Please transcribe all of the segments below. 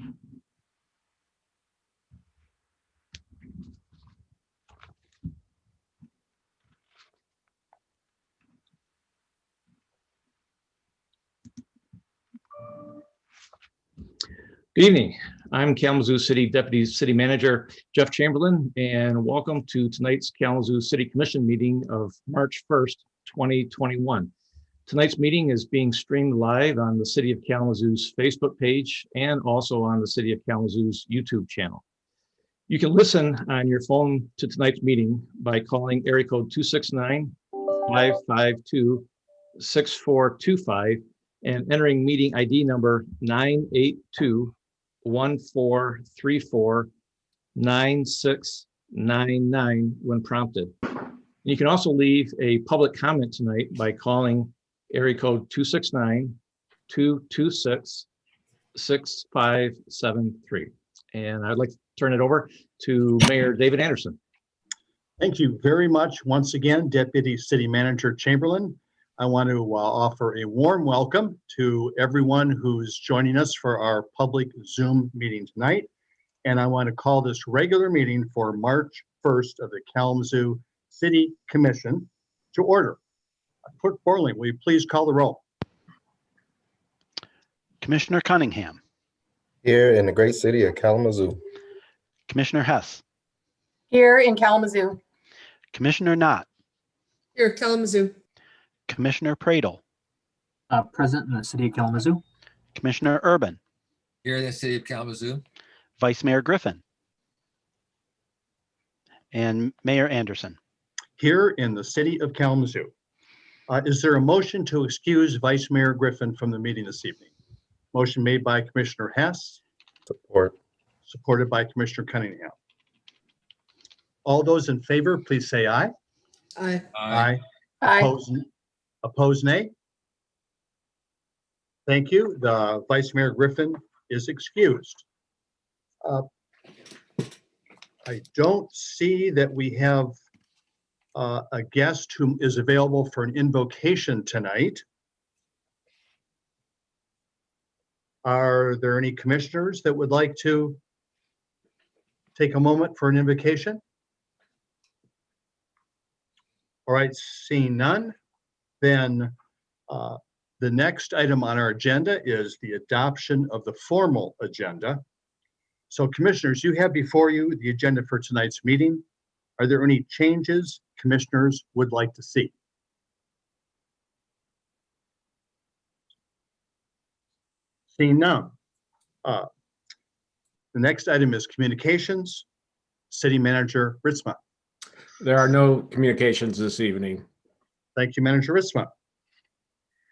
Good evening. I'm Kalamazoo City Deputy City Manager Jeff Chamberlain, and welcome to tonight's Kalamazoo City Commission meeting of March 1st, 2021. Tonight's meeting is being streamed live on the City of Kalamazoo's Facebook page and also on the City of Kalamazoo's YouTube channel. You can listen on your phone to tonight's meeting by calling area code 269-552-6425 and entering meeting ID number 982-1434-9699 when prompted. You can also leave a public comment tonight by calling area code 269-226-6573. And I'd like to turn it over to Mayor David Anderson. Thank you very much. Once again, Deputy City Manager Chamberlain. I want to offer a warm welcome to everyone who's joining us for our public Zoom meeting tonight. And I want to call this regular meeting for March 1st of the Kalamazoo City Commission to order. Clerk Borling, will you please call the roll? Commissioner Cunningham. Here in the great city of Kalamazoo. Commissioner Hess. Here in Kalamazoo. Commissioner Knott. Here, Kalamazoo. Commissioner Pradle. Present in the city of Kalamazoo. Commissioner Urban. Here in the city of Kalamazoo. Vice Mayor Griffin. And Mayor Anderson. Here in the city of Kalamazoo. Is there a motion to excuse Vice Mayor Griffin from the meeting this evening? Motion made by Commissioner Hess. Support. Supported by Commissioner Cunningham. All those in favor, please say aye. Aye. Aye. Aye. Opposed, nay. Thank you. The Vice Mayor Griffin is excused. I don't see that we have a guest who is available for an invocation tonight. Are there any commissioners that would like to take a moment for an invocation? All right, seeing none, then the next item on our agenda is the adoption of the formal agenda. So commissioners, you have before you the agenda for tonight's meeting. Are there any changes commissioners would like to see? Seeing none. The next item is communications. City Manager Ritzma. There are no communications this evening. Thank you, Manager Ritzma.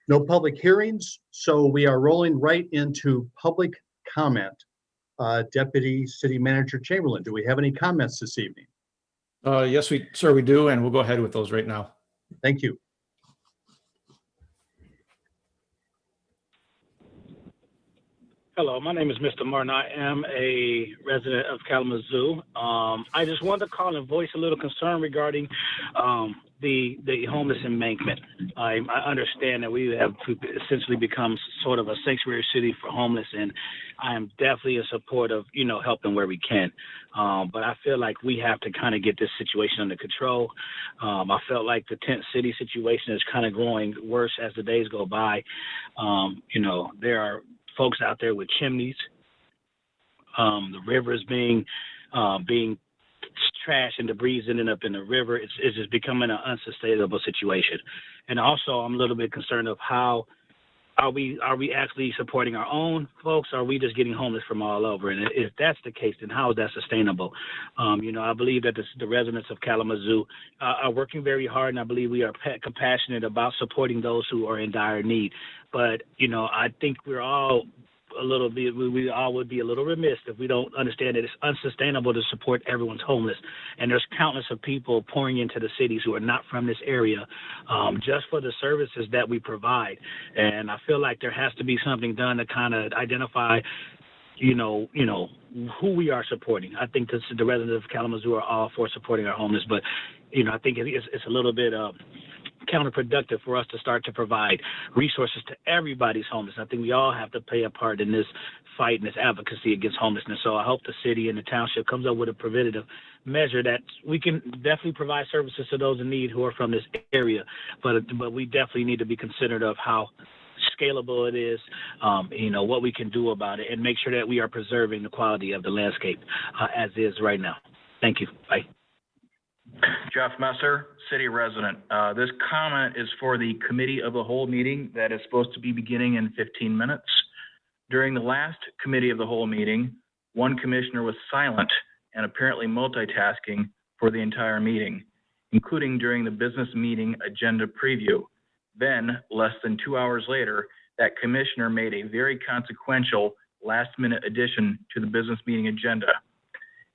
No public hearings, so we are rolling right into public comment. Deputy City Manager Chamberlain, do we have any comments this evening? Yes, we do, and we'll go ahead with those right now. Thank you. Hello, my name is Mr. Martin. I am a resident of Kalamazoo. I just wanted to call and voice a little concern regarding the homeless embankment. I understand that we have essentially become sort of a sanctuary city for homeless, and I am definitely in support of, helping where we can. But I feel like we have to kind of get this situation under control. I felt like the tent city situation is kind of growing worse as the days go by. There are folks out there with chimneys. The river is being trash and debris ending up in the river. It's just becoming an unsustainable situation. And also, I'm a little bit concerned of how are we actually supporting our own folks? Or are we just getting homeless from all over? And if that's the case, then how is that sustainable? I believe that the residents of Kalamazoo are working very hard, and I believe we are compassionate about supporting those who are in dire need. But, I think we're all we all would be a little remiss if we don't understand that it's unsustainable to support everyone's homeless. And there's countless of people pouring into the cities who are not from this area just for the services that we provide. And I feel like there has to be something done to kind of identify who we are supporting. I think the residents of Kalamazoo are all for supporting our homeless, but I think it's a little bit counterproductive for us to start to provide resources to everybody's homeless. I think we all have to play a part in this fight and this advocacy against homelessness. So I hope the city and the township comes up with a preventative measure that we can definitely provide services to those in need who are from this area, but we definitely need to be considerate of how scalable it is, what we can do about it, and make sure that we are preserving the quality of the landscape as is right now. Thank you. Bye. Jeff Messer, city resident. This comment is for the committee of the whole meeting that is supposed to be beginning in 15 minutes. During the last committee of the whole meeting, one commissioner was silent and apparently multitasking for the entire meeting, including during the business meeting agenda preview. Then, less than 2 hours later, that commissioner made a very consequential last-minute addition to the business meeting agenda.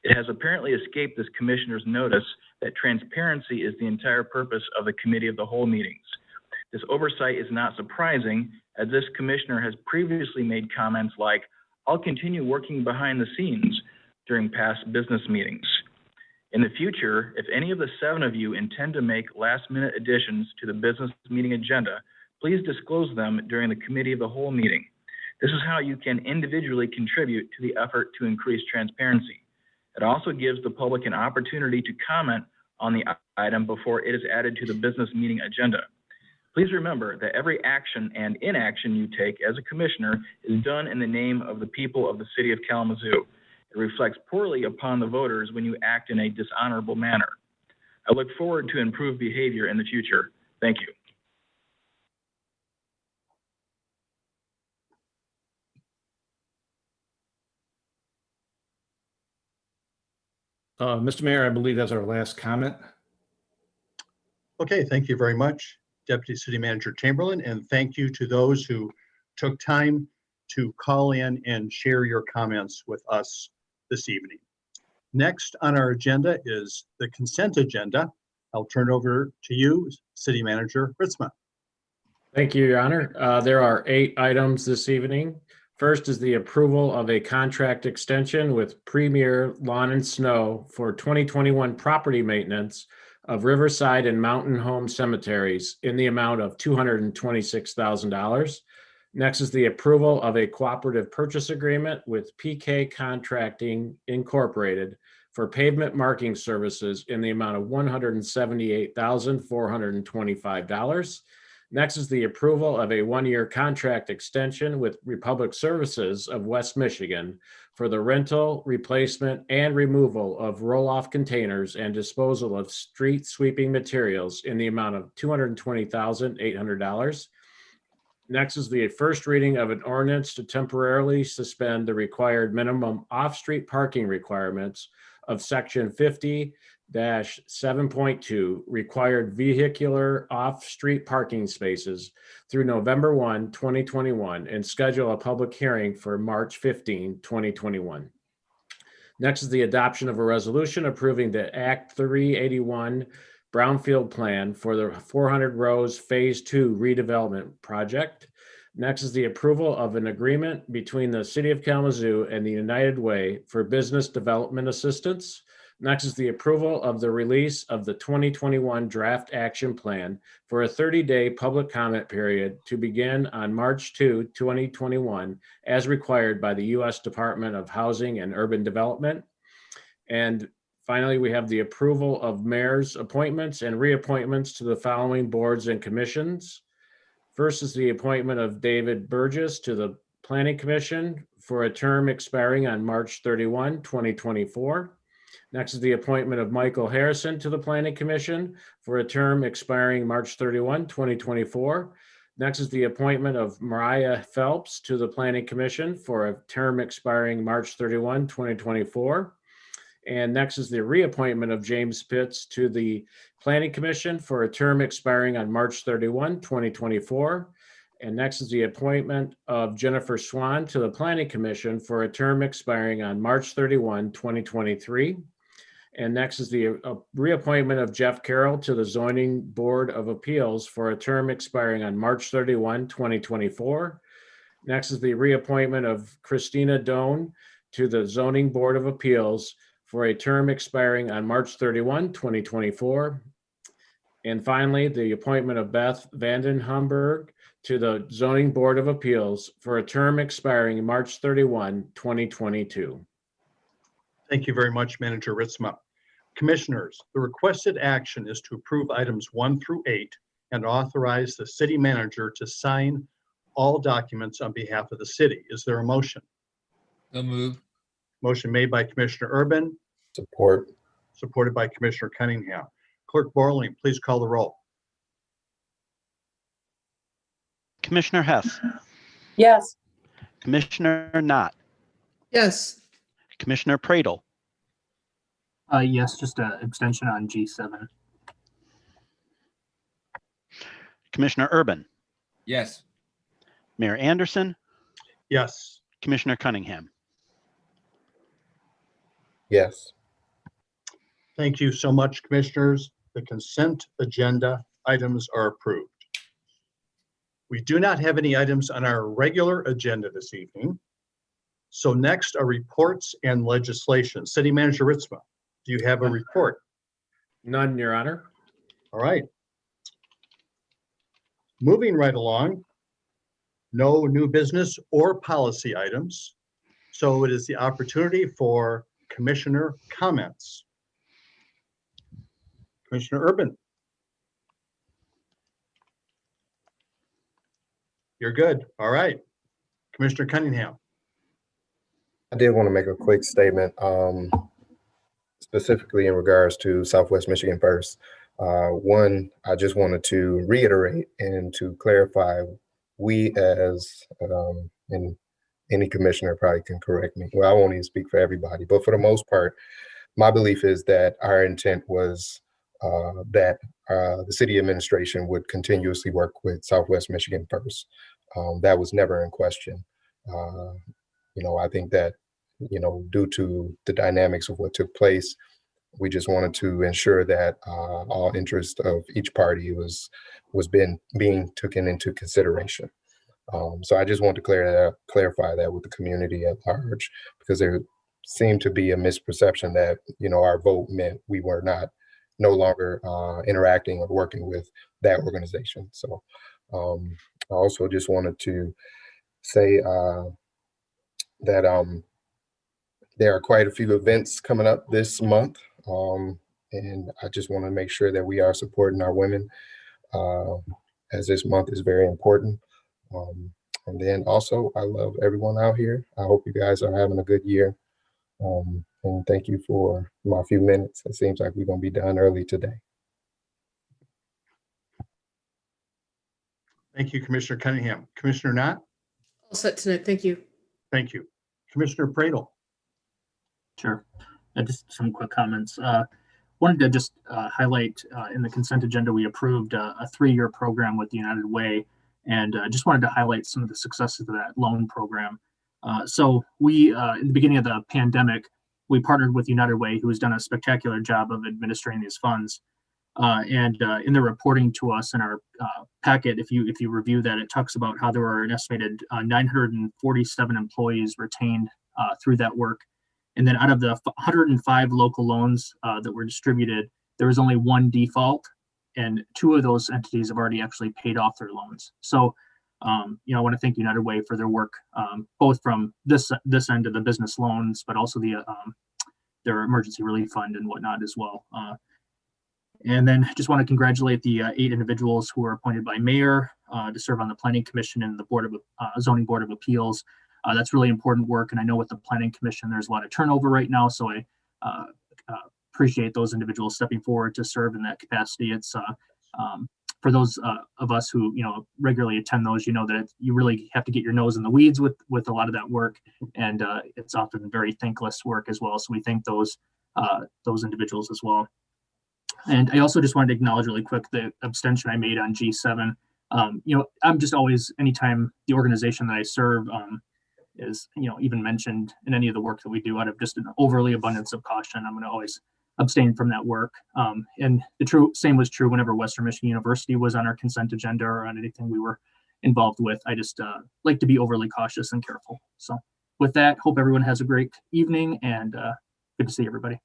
It has apparently escaped this commissioner's notice that transparency is the entire purpose of the committee of the whole meetings. This oversight is not surprising, as this commissioner has previously made comments like, "I'll continue working behind the scenes" during past business meetings. In the future, if any of the 7 of you intend to make last-minute additions to the business meeting agenda, please disclose them during the committee of the whole meeting. This is how you can individually contribute to the effort to increase transparency. It also gives the public an opportunity to comment on the item before it is added to the business meeting agenda. Please remember that every action and inaction you take as a commissioner is done in the name of the people of the city of Kalamazoo. It reflects poorly upon the voters when you act in a dishonorable manner. I look forward to improved behavior in the future. Thank you. Mr. Mayor, I believe that's our last comment. Okay, thank you very much, Deputy City Manager Chamberlain, and thank you to those who took time to call in and share your comments with us this evening. Next on our agenda is the consent agenda. I'll turn it over to you, City Manager Ritzma. Thank you, Your Honor. There are 8 items this evening. First is the approval of a contract extension with Premier Lawn and Snow for 2021 property maintenance of Riverside and Mountain Home cemeteries in the amount of $226,000. Next is the approval of a cooperative purchase agreement with PK Contracting Incorporated for pavement marking services in the amount of $178,425. Next is the approval of a 1-year contract extension with Republic Services of West Michigan for the rental, replacement, and removal of roll-off containers and disposal of street sweeping materials in the amount of $220,800. Next is the first reading of an ordinance to temporarily suspend the required minimum off-street parking requirements of Section 50-7.2 required vehicular off-street parking spaces through November 1, 2021, and schedule a public hearing for March 15, 2021. Next is the adoption of a resolution approving the Act 381 Brownfield Plan for the 400 Rows Phase 2 redevelopment project. Next is the approval of an agreement between the City of Kalamazoo and the United Way for business development assistance. Next is the approval of the release of the 2021 Draft Action Plan for a 30-day public comment period to begin on March 2, 2021, as required by the U.S. Department of Housing and Urban Development. And finally, we have the approval of mayor's appointments and reappointments to the following boards and commissions. First is the appointment of David Burgess to the Planning Commission for a term expiring on March 31, 2024. Next is the appointment of Michael Harrison to the Planning Commission for a term expiring March 31, 2024. Next is the appointment of Mariah Phelps to the Planning Commission for a term expiring March 31, 2024. And next is the reappointment of James Pitts to the Planning Commission for a term expiring on March 31, 2024. And next is the appointment of Jennifer Swan to the Planning Commission for a term expiring on March 31, 2023. And next is the reappointment of Jeff Carroll to the Zoning Board of Appeals for a term expiring on March 31, 2024. Next is the reappointment of Christina Doan to the Zoning Board of Appeals for a term expiring on March 31, 2024. And finally, the appointment of Beth Vanden Humberg to the Zoning Board of Appeals for a term expiring March 31, 2022. Thank you very much, Manager Ritzma. Commissioners, the requested action is to approve items 1 through 8 and authorize the city manager to sign all documents on behalf of the city. Is there a motion? So moved. Motion made by Commissioner Urban, Support. supported by Commissioner Cunningham. Clerk Borling, please call the roll. Commissioner Hess, Yes. Commissioner Knott, Yes. Commissioner Pradel, Yes, just an abstention on G7. Commissioner Urban, Yes. Mayor Anderson, Yes. Commissioner Cunningham. Yes. Thank you so much, Commissioners. The consent agenda items are approved. We do not have any items on our regular agenda this evening. So next are reports and legislation. City Manager Ritzma, do you have a report? None, Your Honor. All right. Moving right along, no new business or policy items. So it is the opportunity for commissioner comments. Commissioner Urban. You're good. All right. Commissioner Cunningham. I did want to make a quick statement, specifically in regards to Southwest Michigan First. One, I just wanted to reiterate and to clarify, we as, and any commissioner probably can correct me. Well, I won't even speak for everybody, but for the most part, my belief is that our intent was that the city administration would continuously work with Southwest Michigan First. That was never in question. I think that, due to the dynamics of what took place, we just wanted to ensure that all interest of each party was being taken into consideration. So I just want to clarify that with the community at large, because there seemed to be a misperception that, our vote meant we were no longer interacting or working with that organization. So I also just wanted to say that there are quite a few events coming up this month. And I just want to make sure that we are supporting our women, as this month is very important. And then also, I love everyone out here. I hope you guys are having a good year. And thank you for my few minutes. It seems like we're going to be done early today. Thank you, Commissioner Cunningham. Commissioner Knott? All set tonight. Thank you. Thank you. Commissioner Pradel? Sure. Just some quick comments. Wanted to just highlight in the consent agenda, we approved a 3-year program with the United Way, and just wanted to highlight some of the successes of that loan program. So we, in the beginning of the pandemic, we partnered with United Way, who has done a spectacular job of administering these funds. And in the reporting to us in our packet, if you review that, it talks about how there were an estimated 947 employees retained through that work. And then out of the 105 local loans that were distributed, there was only 1 default, and 2 of those entities have already actually paid off their loans. So, I want to thank United Way for their work, both from this end of the business loans, but also their emergency relief fund and whatnot as well. And then just want to congratulate the 8 individuals who were appointed by mayor to serve on the Planning Commission and the Zoning Board of Appeals. That's really important work. And I know with the Planning Commission, there's a lot of turnover right now. So I appreciate those individuals stepping forward to serve in that capacity. It's for those of us who, regularly attend those, that you really have to get your nose in the weeds with a lot of that work. And it's often very thankless work as well. So we thank those individuals as well. And I also just wanted to acknowledge really quick the abstention I made on G7. I'm just always, anytime the organization that I serve is, even mentioned in any of the work that we do, out of just an overly abundance of caution, I'm going to always abstain from that work. And the same was true whenever Western Michigan University was on our consent agenda or on anything we were involved with. I just like to be overly cautious and careful. So with that, hope everyone has a great evening, and good to see everybody.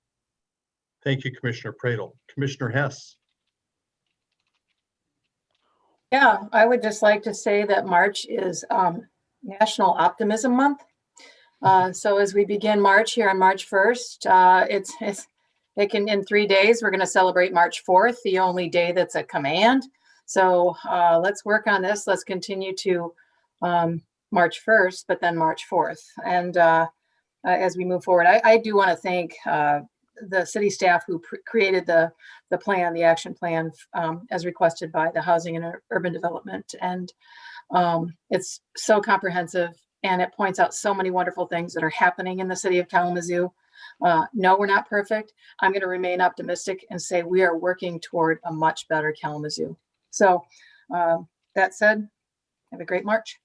Thank you, Commissioner Pradel. Commissioner Hess? Yeah, I would just like to say that March is National Optimism Month. So as we begin March here on March 1st, in 3 days, we're going to celebrate March 4th, the only day that's a command. So let's work on this. Let's continue to March 1st, but then March 4th. And as we move forward, I do want to thank the city staff who created the plan, the action plan, as requested by the Housing and Urban Development. And it's so comprehensive, and it points out so many wonderful things that are happening in the city of Kalamazoo. No, we're not perfect. I'm going to remain optimistic and say we are working toward a much better Kalamazoo. So that said, have a great March.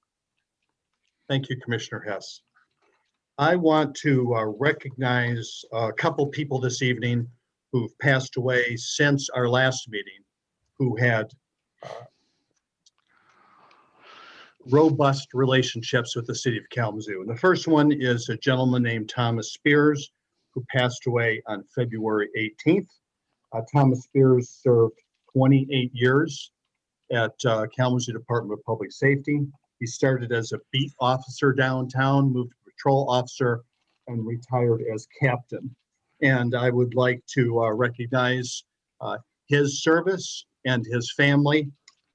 Thank you, Commissioner Hess. I want to recognize a couple people this evening who've passed away since our last meeting, who had robust relationships with the city of Kalamazoo. And the first one is a gentleman named Thomas Spears, who passed away on February 18th. Thomas Spears served 28 years at Kalamazoo Department of Public Safety. He started as a beat officer downtown, moved to patrol officer, and retired as captain. And I would like to recognize his service and his family.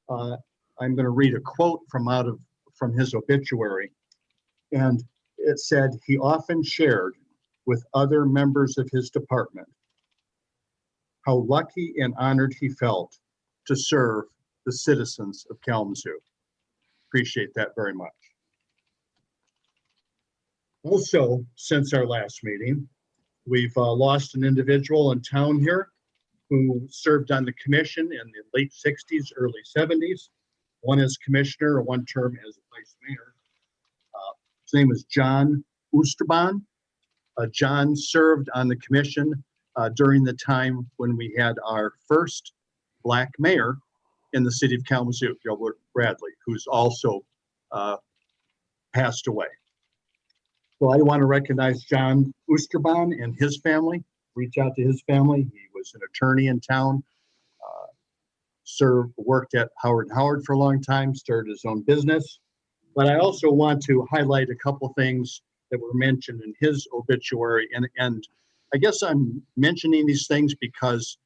I'm going to read a quote from his obituary. And it said, he often shared with other members of his department how lucky and honored he felt to serve the citizens of Kalamazoo. Appreciate that very much. Also, since our last meeting, we've lost an individual in town here who served on the commission in the late 60s, early 70s. One as commissioner, one term as vice mayor. His name is John Oosterbaan. John served on the commission during the time when we had our first Black mayor in the city of Kalamazoo, Gilbert Bradley, who's also passed away. So I want to recognize John Oosterbaan and his family, reach out to his family. He was an attorney in town, worked at Howard & Howard for a long time, started his own business. But I also want to highlight a couple things that were mentioned in his obituary. And I guess I'm mentioning these things because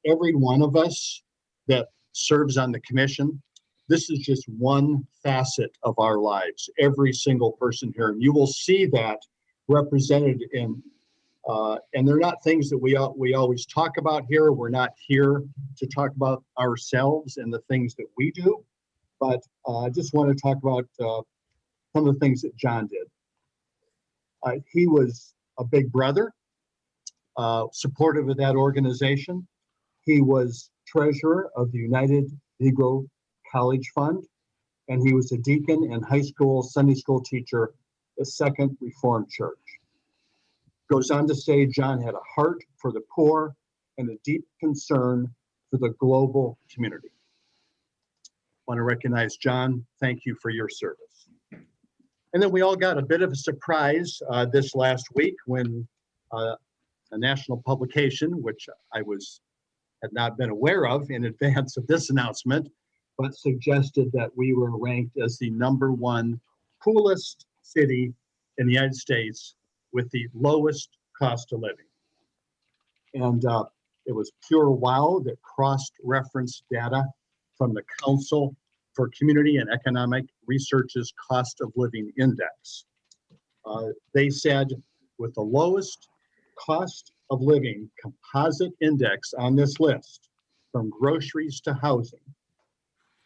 every one of us that serves on the commission, this is just one facet of our lives, every single person here. And you will see that represented in, and they're not things that we always talk about here. We're not here to talk about ourselves and the things that we do, but I just want to talk about some of the things that John did. He was a big brother, supportive of that organization. He was treasurer of the United Negro College Fund, and he was a deacon and high school, Sunday school teacher at Second Reformed Church. Goes on to say John had a heart for the poor and a deep concern for the global community. Want to recognize John. Thank you for your service. And then we all got a bit of a surprise this last week when a national publication, which I had not been aware of in advance of this announcement, but suggested that we were ranked as the #1 coolest city in the United States with the lowest cost of living. And it was pure wow that cross-referenced data from the Council for Community and Economic Research's Cost of Living Index. They said with the lowest cost of living composite index on this list, from groceries to housing,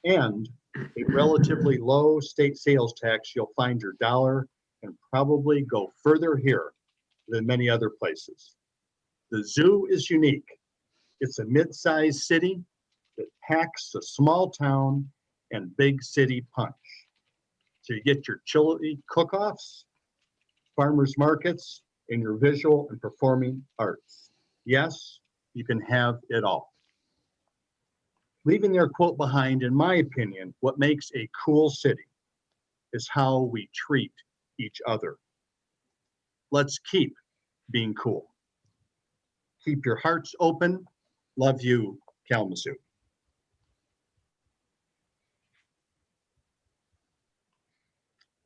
and a relatively low state sales tax, you'll find your dollar and probably go further here than many other places. The zoo is unique. It's a mid-sized city that packs a small town and big city punch. So you get your chili cook-offs, farmers markets, and your visual and performing arts. Yes, you can have it all. Leaving their quote behind, in my opinion, what makes a cool city is how we treat each other. Let's keep being cool. Keep your hearts open. Love you, Kalamazoo.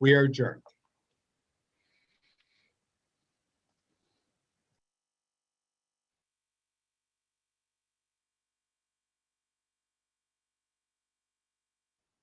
We are adjourned.